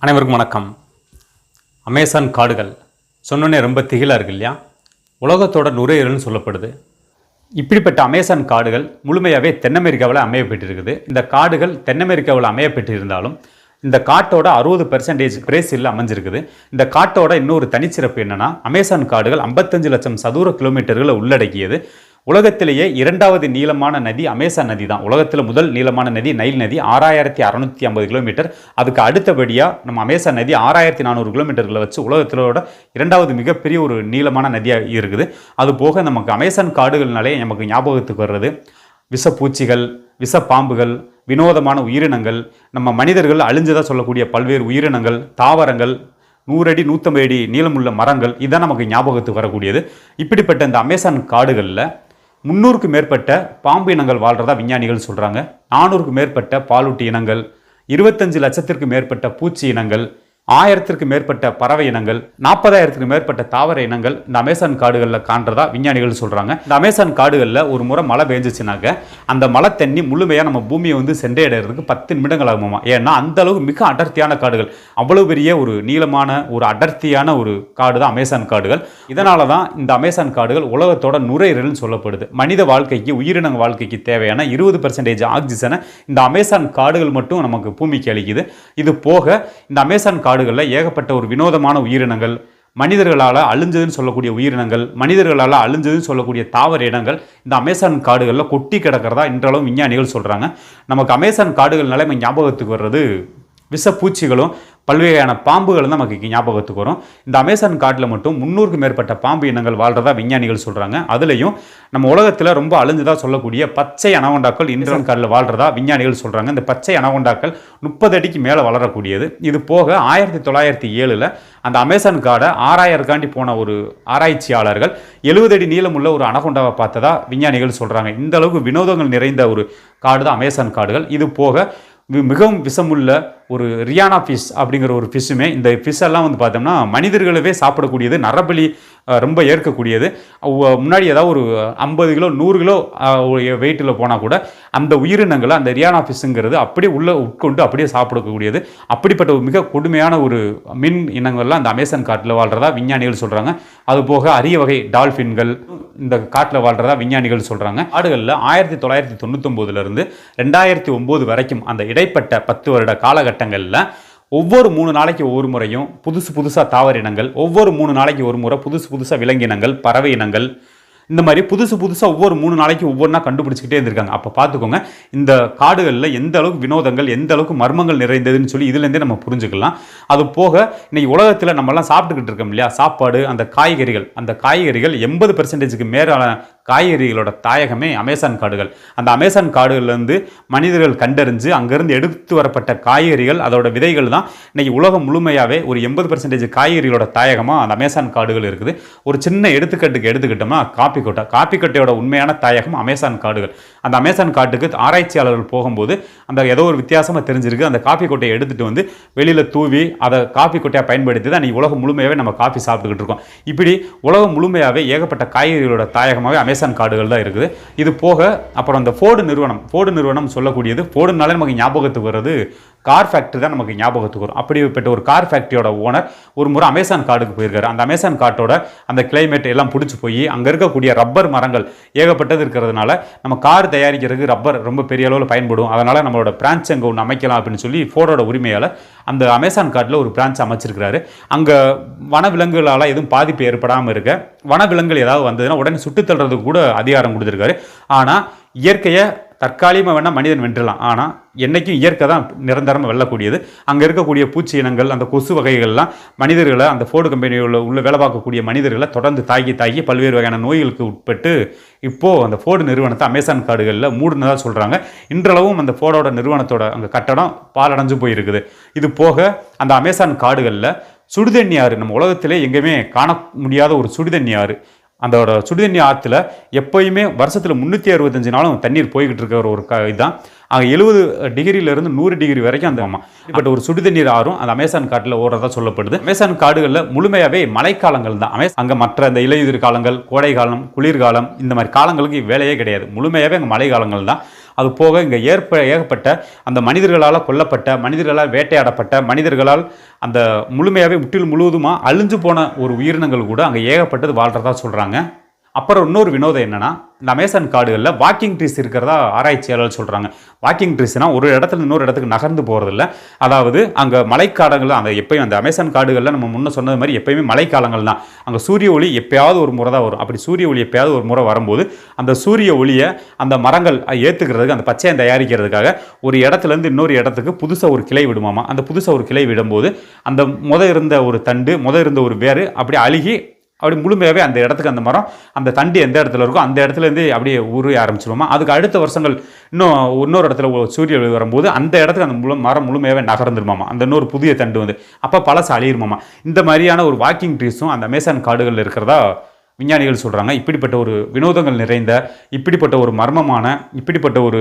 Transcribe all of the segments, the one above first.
அனைவருக்கும் வணக்கம். அமேசான் காடுகள் சொன்னோன்னே ரொம்ப திகிலாக இருக்கு இல்லையா? உலகத்தோட நுரையீரல்னு சொல்லப்படுது. இப்படிப்பட்ட அமேசான் காடுகள் முழுமையாகவே தென் அமெரிக்காவில் அமையப்பட்டிருக்குது. இந்த காடுகள் தென் அமெரிக்காவில் அமையப்பட்டிருந்தாலும் இந்த காட்டோட 60% பிரேசிலில் அமைஞ்சிருக்குது. இந்த காட்டோட இன்னொரு தனிச்சிறப்பு என்னென்னா, அமேசான் காடுகள் 55 லட்சம் சதுர கிலோமீட்டர்களை உள்ளடக்கியது. உலகத்திலேயே இரண்டாவது நீளமான நதி அமேசான் நதி தான். உலகத்தில் முதல் நீளமான நதி நைல் நதி 6650 கிலோமீட்டர். அதுக்கு அடுத்தபடியாக நம்ம அமேசான் நதி 6400 கிலோமீட்டர்களை வச்சு உலகத்திலோட இரண்டாவது மிகப்பெரிய ஒரு நீளமான நதியாக இருக்குது. அது போக நமக்கு அமேசான் காடுகள்னாலே நமக்கு ஞாபகத்துக்கு வர்றது விஷப்பூச்சிகள், விஷப்பாம்புகள், வினோதமான உயிரினங்கள், நம்ம மனிதர்கள் அழிஞ்சதாக சொல்லக்கூடிய பல்வேறு உயிரினங்கள், தாவரங்கள், 100 அடி 150 அடி நீளமுள்ள மரங்கள், இதான் நமக்கு ஞாபகத்துக்கு வரக்கூடியது. இப்படிப்பட்ட இந்த அமேசான் காடுகளில் 300க்கு மேற்பட்ட பாம்பு இனங்கள் வாழ்கிறதா விஞ்ஞானிகள் சொல்கிறாங்க. 400க்கு மேற்பட்ட பாலூட்டி இனங்கள், 25 லட்சத்திற்கு மேற்பட்ட பூச்சி இனங்கள், 1000த்திற்கு மேற்பட்ட பறவை இனங்கள், 40,000த்திற்கு மேற்பட்ட தாவர இனங்கள் இந்த அமேசான் காடுகளில் காண்றதா விஞ்ஞானிகள் சொல்கிறாங்க. இந்த அமேசான் காடுகளில் ஒரு முறை மழை பெஞ்சிச்சுனாக்க அந்த மழை தண்ணி முழுமையாக நம்ம பூமியை சென்றடைகிறதுக்கு 10 நிமிடங்கள் ஆகுமா. ஏன்னா அந்த அளவு மிக அடர்த்தியான காடுகள், அவ்வளவு பெரிய ஒரு நீளமான ஒரு அடர்த்தியான ஒரு காடு தான் அமேசான் காடுகள். இதனால தான் இந்த அமேசான் காடுகள் உலகத்தோட நுரையீரல்னு சொல்லப்படுது. மனித வாழ்க்கைக்கு, உயிரின வாழ்க்கைக்கு தேவையான 20% ஆக்சிஜனை இந்த அமேசான் காடுகள் மட்டும் நமக்கு பூமிக்கு அளிக்குது. இது போக இந்த அமேசான் காடுகளில் ஏகப்பட்ட ஒரு வினோதமான உயிரினங்கள், மனிதர்களால் அழிஞ்சதுன்னு சொல்லக்கூடிய உயிரினங்கள், மனிதர்களால் அழிஞ்சதுன்னு சொல்லக்கூடிய தாவர இனங்கள் இந்த அமேசான் காடுகளில் கொட்டி கிடக்கிறதா இன்றளவும் விஞ்ஞானிகள் சொல்கிறாங்க. நமக்கு அமேசான் காடுகள்னால ஞாபகத்துக்கு வர்றது விஷப்பூச்சிகளும் பல்வேறான பாம்புகள் தான் நமக்கு ஞாபகத்துக்கு வரும். இந்த அமேசான் காட்டில் மட்டும் 300க்கு மேற்பட்ட பாம்பு இனங்கள் வாழ்கிறதா விஞ்ஞானிகள் சொல்கிறாங்க. அதுலேயும் நம்ம உலகத்தில் ரொம்ப அழிஞ்சதாக சொல்லக்கூடிய பச்சை அனகொண்டாக்கள் இந்திரன் காட்டில் வாழ்கிறதா விஞ்ஞானிகள் சொல்கிறாங்க. இந்த பச்சை அனகொண்டாக்கள் 30 அடிக்கு மேலே வளரக்கூடியது. இது போக 1907 அந்த அமேசான் காடை ஆராயறக்காண்டி போன ஒரு ஆராய்ச்சியாளர்கள் 70 அடி நீளமுள்ள ஒரு அனகொண்டாவை பார்த்ததா விஞ்ஞானிகள் சொல்கிறாங்க. இந்த அளவுக்கு வினோதங்கள் நிறைந்த ஒரு காடு தான் அமேசான் காடுகள். இது போக மிகவும் விஷமுள்ள ஒரு ரியானா ஃபிஷ் அப்படிங்கிற ஒரு ஃபிஷ்ஷுமே, இந்த ஃபிஷ்ஷெல்லாம் பார்த்தோம்னா மனிதர்களவே சாப்பிடக்கூடியது, நரபலி ரொம்ப ஏற்கக்கூடியது. முன்னாடி ஏதாவது ஒரு 50 கிலோ 100 கிலோ வெயிட்டில் போனால் கூட அந்த உயிரினங்களை, அந்த ரியானா ஃபிஷ்ஷுங்கிறது அப்படியே உள்ளே உட்கொண்டு அப்படியே சாப்பிடக்கூடியது. அப்படிப்பட்ட ஒரு மிக கொடுமையான ஒரு மின் இனங்கள்லாம் அந்த அமேசான் காட்டில் வாழ்கிறதா விஞ்ஞானிகள் சொல்கிறாங்க. அதுபோக அரிய வகை டால்ஃபின்கள் இந்த காட்டில் வாழ்கிறதா விஞ்ஞானிகள் சொல்கிறாங்க. காடுகளில் 1999 2009 வரைக்கும் அந்த இடைப்பட்ட 10 வருட காலகட்டங்களில் ஒவ்வொரு 3 நாளைக்கு ஒவ்வொரு முறையும் புதுசாக தாவர இனங்கள், ஒவ்வொரு 3 நாளைக்கு ஒரு முறை புதுசாக விலங்கினங்கள், பறவை இனங்கள், இந்த மாதிரி புதுசாக ஒவ்வொரு 3 நாளைக்கு ஒவ்வொன்றா கண்டுபிடிச்சிக்கிட்டே இருந்திருக்காங்க. அப்போ பார்த்துக்கோங்க இந்த காடுகளில் எந்த அளவுக்கு வினோதங்கள், எந்த அளவுக்கு மர்மங்கள் நிறைந்ததுன்னு சொல்லி இதுலேருந்தே நம்ம புரிஞ்சுக்கலாம். அது போக இன்னைக்கு உலகத்தில் நம்மலாம் சாப்பிட்டுக்கிட்டு இருக்கோம் இல்லையா, சாப்பாடு, அந்த காய்கறிகள் 80%க்கு மேலான காய்கறிகளோட தாயகமே அமேசான் காடுகள். அந்த அமேசான் காடுகள்லேருந்து மனிதர்கள் கண்டறிஞ்சு அங்கேருந்து எடுத்து வரப்பட்ட காய்கறிகள், அதோட விதைகள் தான் இன்னைக்கு உலகம் முழுமையாகவே ஒரு 80% காய்கறிகளோட தாயகமாக அந்த அமேசான் காடுகள் இருக்குது. ஒரு சின்ன எடுத்துக்கிட்டோம்னா காப்பி கொட்டையோட உண்மையான தாயகம் அமேசான் காடுகள். அந்த அமேசான் காட்டுக்கு ஆராய்ச்சியாளர்கள் போகும்போது அந்த ஏதோ ஒரு வித்தியாசமாக தெரிஞ்சிருக்கு. அந்த காப்பி கொட்டையை எடுத்துகிட்டு வெளியில் தூவி அதை காப்பி கொட்டையாக பயன்படுத்தி தான் இன்னைக்கு உலகம் முழுமையாகவே நம்ம காப்பி சாப்பிட்டுக்கிட்டு இருக்கோம். இப்படி உலகம் முழுமையாகவே ஏகப்பட்ட காய்கறிகளோட தாயகமாகவே அமேசான் காடுகள் தான் இருக்குது. இது போக அப்புறம் அந்த ஃபோர்டு நிறுவனம் சொல்லக்கூடியது, ஃபோர்டுனாலே நமக்கு ஞாபகத்துக்கு வர்றது கார் ஃபேக்ட்ரி தான் நமக்கு ஞாபகத்துக்கு வரும். அப்படிப்பட்ட ஒரு கார் ஃபேக்ட்ரியோட ஓனர் ஒரு முறை அமேசான் காடுக்கு போயிருக்காரு. அந்த அமேசான் காட்டோட அந்த கிளைமேட் எல்லாம் பிடிச்சி போய் அங்கே இருக்கக்கூடிய ரப்பர் மரங்கள் ஏகப்பட்டது இருக்கிறதுனால நம்ம கார் தயாரிக்கிறதுக்கு ரப்பர் ரொம்ப பெரிய அளவில் பயன்படும். அதனால் நம்மளோட பிரான்ச் அங்கே ஒன்று அமைக்கலாம் அப்படின்னு சொல்லி ஃபோர்டோட உரிமையாளர் அந்த அமேசான் காட்டில் ஒரு பிரான்ச் அமைச்சிருக்கிறாரு. அங்கே வனவிலங்குகளால் எதுவும் பாதிப்பு ஏற்படாமல் இருக்க, வனவிலங்குகள் ஏதாவது வந்ததுன்னா உடனே சுட்டுத்தள்ளுறதுக்கு கூட அதிகாரம் கொடுத்துருக்காரு. ஆனால் இயற்கையை தற்காலிகமாக வேணால் மனிதன் வென்றலாம், ஆனால் என்றைக்கும் இயற்கை தான் நிரந்தரமாக வெல்லக்கூடியது. அங்கே இருக்கக்கூடிய பூச்சி இனங்கள், அந்த கொசு வகைகள்லாம் மனிதர்களை, அந்த ஃபோர்டு கம்பெனியில் உள்ள வேலை பார்க்கக்கூடிய மனிதர்களை தொடர்ந்து தாக்கி பல்வேறு வகையான நோய்களுக்கு உட்பட்டு இப்போது அந்த ஃபோர்டு நிறுவனத்தை அமேசான் காடுகளில் மூடுனதாக சொல்கிறாங்க. இன்றளவும் அந்த ஃபோர்டோட நிறுவனத்தோட அங்கே கட்டடம் பாலடைஞ்சு போயிருக்குது. இது போக அந்த அமேசான் காடுகளில் சுடுதண்ணி ஆறு, நம்ம உலகத்திலே எங்கேயுமே காண முடியாத ஒரு சுடுதண்ணி ஆறு. அந்த சுடுதண்ணி ஆற்றுல எப்போயுமே வருஷத்தில் 365 நாளும் தண்ணீர் போய்கிட்டு இருக்கிற ஒரு இதுதான். அங்கே 70 டிகிரியிலிருந்து 100 டிகிரி வரைக்கும் அந்த இப்படி ஒரு சுடுதண்ணீர் ஆறும் அந்த அமேசான் காட்டில் ஓடுறதா சொல்லப்படுது. அமேசான் காடுகளில் முழுமையாகவே மழைக்காலங்கள் தான். அங்கே மற்ற இந்த இலையுதிர் காலங்கள், கோடை காலம், குளிர்காலம், இந்த மாதிரி காலங்களுக்கு வேலையே கிடையாது. முழுமையாகவே அங்கே மழை காலங்கள் தான். அது போக இங்கே ஏகப்பட்ட அந்த மனிதர்களால் கொல்லப்பட்ட, மனிதர்களால் வேட்டையாடப்பட்ட, மனிதர்களால் அந்த முழுமையாகவே முழுவதுமாக அழிஞ்சு போன ஒரு உயிரினங்கள் கூட அங்கே ஏகப்பட்டது வாழ்கிறதா சொல்கிறாங்க. அப்புறம் இன்னொரு வினோதம் என்னன்னா, இந்த அமேசான் காடுகளில் வாக்கிங் ட்ரீஸ் இருக்கிறதா ஆராய்ச்சியாளர்கள் சொல்கிறாங்க. வாக்கிங் ட்ரீஸ்னா ஒரு இடத்துல இன்னொரு இடத்துக்கு நகர்ந்து போகிறதில்ல. அதாவது அங்கே மழைக்காலங்கள் அந்த எப்பயும் அந்த அமேசான் காடுகளில் நம்ம முன்ன சொன்னது மாதிரி எப்பயுமே மழைக்காலங்கள் தான். அங்கே சூரிய ஒளி எப்பயாவது ஒரு முறை தான் வரும். அப்படி சூரிய ஒளி எப்பயாவது ஒரு முறை வரும்போது அந்த சூரிய ஒளியை அந்த மரங்கள் ஏற்றுக்கிறதுக்கு, அந்த பச்சையை தயாரிக்கிறதுக்காக ஒரு இடத்துலேருந்து இன்னொரு இடத்துக்கு புதுசாக ஒரு கிளை விடுமாமா. அந்த புதுசாக ஒரு கிளை விடும்போது அந்த இருந்த ஒரு தண்டு, இருந்த ஒரு வேறு அப்படி அழுகி அப்படி முழுமையாகவே அந்த இடத்துக்கு அந்த மரம், அந்த தண்டு எந்த இடத்துல இருக்கோ அந்த இடத்துலேருந்து அப்படியே உருவ ஆரம்பிச்சிருவோமா. அதுக்கு அடுத்த வருஷங்கள் இன்னொரு இடத்துல சூரிய ஒளி வரும்போது அந்த இடத்துக்கு அந்த மரம் முழுமையாகவே நகர்ந்துருமாமா. அந்த இன்னொரு புதிய தண்டு அப்போ பழசு அழியிருமாமா. இந்த மாதிரியான ஒரு வாக்கிங் ட்ரீஸும் அந்த அமேசான் காடுகளில் இருக்கிறதா விஞ்ஞானிகள் சொல்கிறாங்க. இப்படிப்பட்ட ஒரு வினோதங்கள் நிறைந்த, இப்படிப்பட்ட ஒரு மர்மமான, இப்படிப்பட்ட ஒரு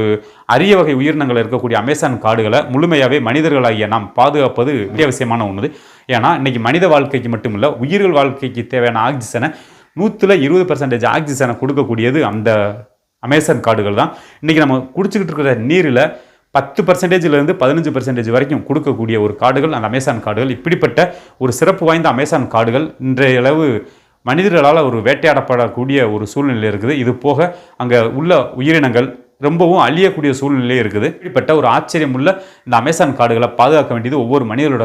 அரிய வகை உயிரினங்கள் இருக்கக்கூடிய அமேசான் காடுகளை முழுமையாகவே மனிதர்களாகிய நாம் பாதுகாப்பது அத்தியாவசியமான ஒன்று. ஏன்னா இன்றைக்கி மனித வாழ்க்கைக்கு மட்டும் இல்லை, உயிர்கள் வாழ்க்கைக்கு தேவையான ஆக்சிஜனை 120% ஆக்சிஜனை கொடுக்கக்கூடியது அந்த அமேசான் காடுகள் தான். இன்றைக்கி நம்ம குடிச்சிக்கிட்டு இருக்கிற நீரில் 10%லேருந்து 15% வரைக்கும் கொடுக்கக்கூடிய ஒரு காடுகள் அந்த அமேசான் காடுகள். இப்படிப்பட்ட ஒரு சிறப்பு வாய்ந்த அமேசான் காடுகள் இன்றைய அளவு மனிதர்களால் ஒரு வேட்டையாடப்படக்கூடிய ஒரு சூழ்நிலை இருக்குது. இது போக அங்கே உள்ள உயிரினங்கள் ரொம்பவும் அழியக்கூடிய சூழ்நிலையே இருக்குது. இப்படிப்பட்ட ஒரு ஆச்சரியம் உள்ள இந்த அமேசான் காடுகளை பாதுகாக்க வேண்டியது ஒவ்வொரு மனிதர்களோட